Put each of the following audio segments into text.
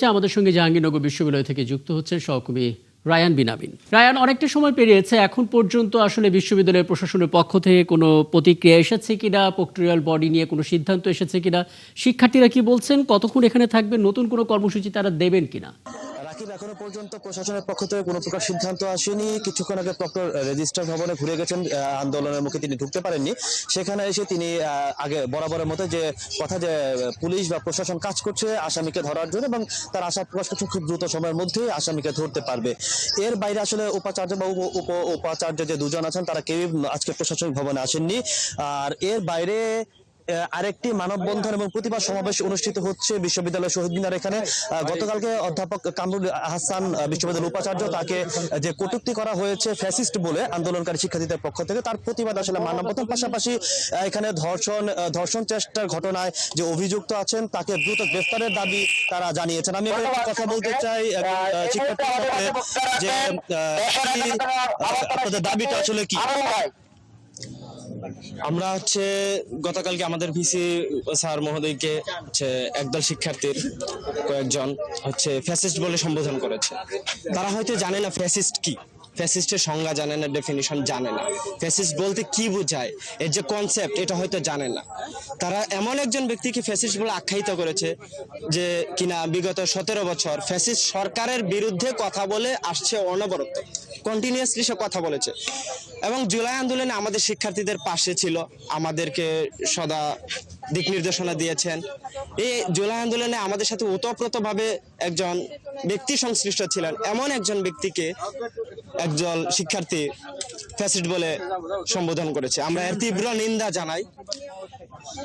আমাদের সঙ্গে জাহাঙ্গীরনগর বিশ্ববিদ্যালয় থেকে যুক্ত হচ্ছেন সহকর্মী রায়ান বিন আমিন। রায়ান, অনেকটা সময় পেরিয়েছে, এখন পর্যন্ত আসলে বিশ্ববিদ্যালয়ের প্রশাসনের পক্ষ থেকে কোনো প্রতিক্রিয়া এসেছে কিনা, প্রক্টোরিয়াল বডি নিয়ে কোনো সিদ্ধান্ত এসেছে কিনা, শিক্ষার্থীরা কি বলছেন, কতক্ষণ এখানে থাকবেন, নতুন কোনো কর্মসূচি তারা দেবেন কিনা? রাকিব, এখনো পর্যন্ত প্রশাসনের পক্ষ থেকে কোনো প্রকার সিদ্ধান্ত আসেনি। কিছুক্ষণ আগে প্রক্টর রেজিস্ট্রার ভবনে ঘুরে গেছেন, আন্দোলনের মুখে তিনি ঢুকতে পারেননি। সেখানে এসে তিনি আগে বরাবরের মতো যে কথা, যে পুলিশ বা প্রশাসন কাজ করছে আসামিকে ধরার জন্য এবং তার আশা প্রকাশ করছে খুব দ্রুত সময়ের মধ্যেই আসামিকে ধরতে পারবে। এর বাইরে আসলে উপাচার্য বা উপাচার্য যে দুজন আছেন তারা কেউই আজকে প্রশাসনিক ভবনে আসেননি। আর এর বাইরে আরেকটি মানববন্ধন এবং প্রতিবাদ সমাবেশ অনুষ্ঠিত হচ্ছে বিশ্ববিদ্যালয় শহীদ মিনার এখানে। গতকালকে অধ্যাপক কামরুল হাসান, বিশ্ববিদ্যালয়ের উপাচার্য, তাকে যে কটূক্তি করা হয়েছে ফ্যাসিস্ট বলে আন্দোলনকারী শিক্ষার্থীদের পক্ষ থেকে, তার প্রতিবাদ আসলে মানববন্ধন। পাশাপাশি এখানে ধর্ষণ চেষ্টার ঘটনায় যে অভিযুক্ত আছেন তাকে দ্রুত গ্রেফতারের দাবি তারা জানিয়েছেন। আমি কথা বলতে চাই শিক্ষার্থীদের যে আপনাদের দাবিটা আসলে কি? আমরা গতকালকে আমাদের ভিসি স্যার মহোদয়কে একদল শিক্ষার্থীর কয়েকজন ফ্যাসিস্ট বলে সম্বোধন করেছে। তারা হয়তো জানে না ফ্যাসিস্ট কি, ফ্যাসিস্টের সংজ্ঞা জানে না, ডেফিনিশন জানে না, ফ্যাসিস্ট বলতে কি বোঝায় এর যে কনসেপ্ট এটা হয়তো জানে না। তারা এমন একজন ব্যক্তিকে ফ্যাসিস্ট বলে আখ্যায়িত করেছে যে কিনা বিগত 17 বছর ফ্যাসিস্ট সরকারের বিরুদ্ধে কথা বলে আসছে, অনবরত কন্টিনিউয়াসলি সে কথা বলেছে এবং জুলাই আন্দোলনে আমাদের শিক্ষার্থীদের পাশে ছিল, আমাদেরকে সদা দিক নির্দেশনা দিয়েছেন। এই জুলাই আন্দোলনে আমাদের সাথে ওতপ্রোতভাবে একজন ব্যক্তি সংশ্লিষ্ট ছিলেন, এমন একজন ব্যক্তিকে একজন শিক্ষার্থী ফ্যাসিস্ট বলে সম্বোধন করেছে। আমরা এর তীব্র নিন্দা জানাই।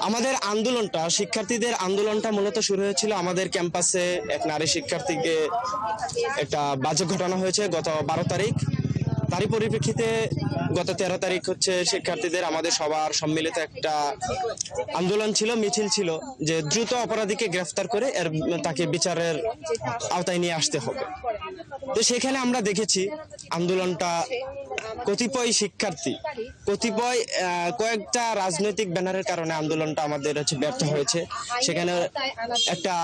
আমাদের আন্দোলনটা, শিক্ষার্থীদের আন্দোলনটা মূলত শুরু হয়েছিল আমাদের ক্যাম্পাসে এক নারী শিক্ষার্থীকে একটা বাজে ঘটনা হয়েছে গত 12 তারিখ। তারই পরিপ্রেক্ষিতে গত 13 তারিখ শিক্ষার্থীদের আমাদের সবার সম্মিলিত একটা আন্দোলন ছিল, মিছিল ছিল যে দ্রুত অপরাধীকে গ্রেফতার করে তাকে বিচারের আওতায় নিয়ে আসতে হবে। তো সেখানে আমরা দেখেছি আন্দোলনটা কতিপয় শিক্ষার্থী, কয়েকটা রাজনৈতিক ব্যানারের কারণে আন্দোলনটা আমাদের ব্যর্থ হয়েছে। সেখানে একটা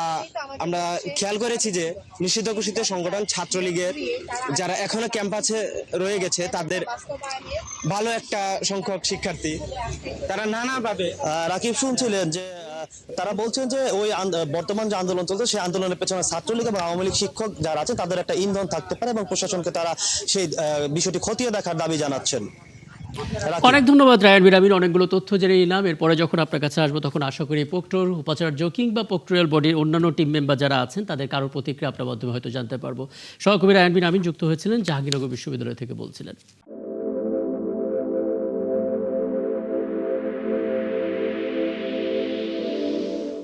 আমরা খেয়াল করেছি যে নিষিদ্ধ ঘোষিত সংগঠন ছাত্রলীগের যারা এখনো ক্যাম্পাসে রয়ে গেছে, তাদের ভালো একটা সংখ্যক শিক্ষার্থী তারা নানাভাবে রাকিব শুনছিলেন যে তারা বলছেন যে ওই বর্তমান যে আন্দোলন চলছে সেই আন্দোলনের পেছনে ছাত্রলীগ এবং আওয়ামী লীগ শিক্ষক যারা আছে তাদের একটা ইন্ধন থাকতে পারে এবং প্রশাসনকে তারা সেই বিষয়টি খতিয়ে দেখার দাবি জানাচ্ছেন। অনেক ধন্যবাদ রায়ান বিন আমিন, অনেকগুলো তথ্য জেনে নিলাম। এরপরে যখন আপনার কাছে আসবো তখন আশা করি প্রক্টর, উপাচার্য কিংবা প্রক্টোরিয়াল বডির অন্যান্য টিম মেম্বার যারা আছেন তাদের কারোর প্রতিক্রিয়া আপনার মাধ্যমে হয়তো জানতে পারবো। সহকর্মী রায়ান বিন আমিন যুক্ত হয়েছিলেন, জাহাঙ্গীরনগর বিশ্ববিদ্যালয় থেকে বলছিলেন।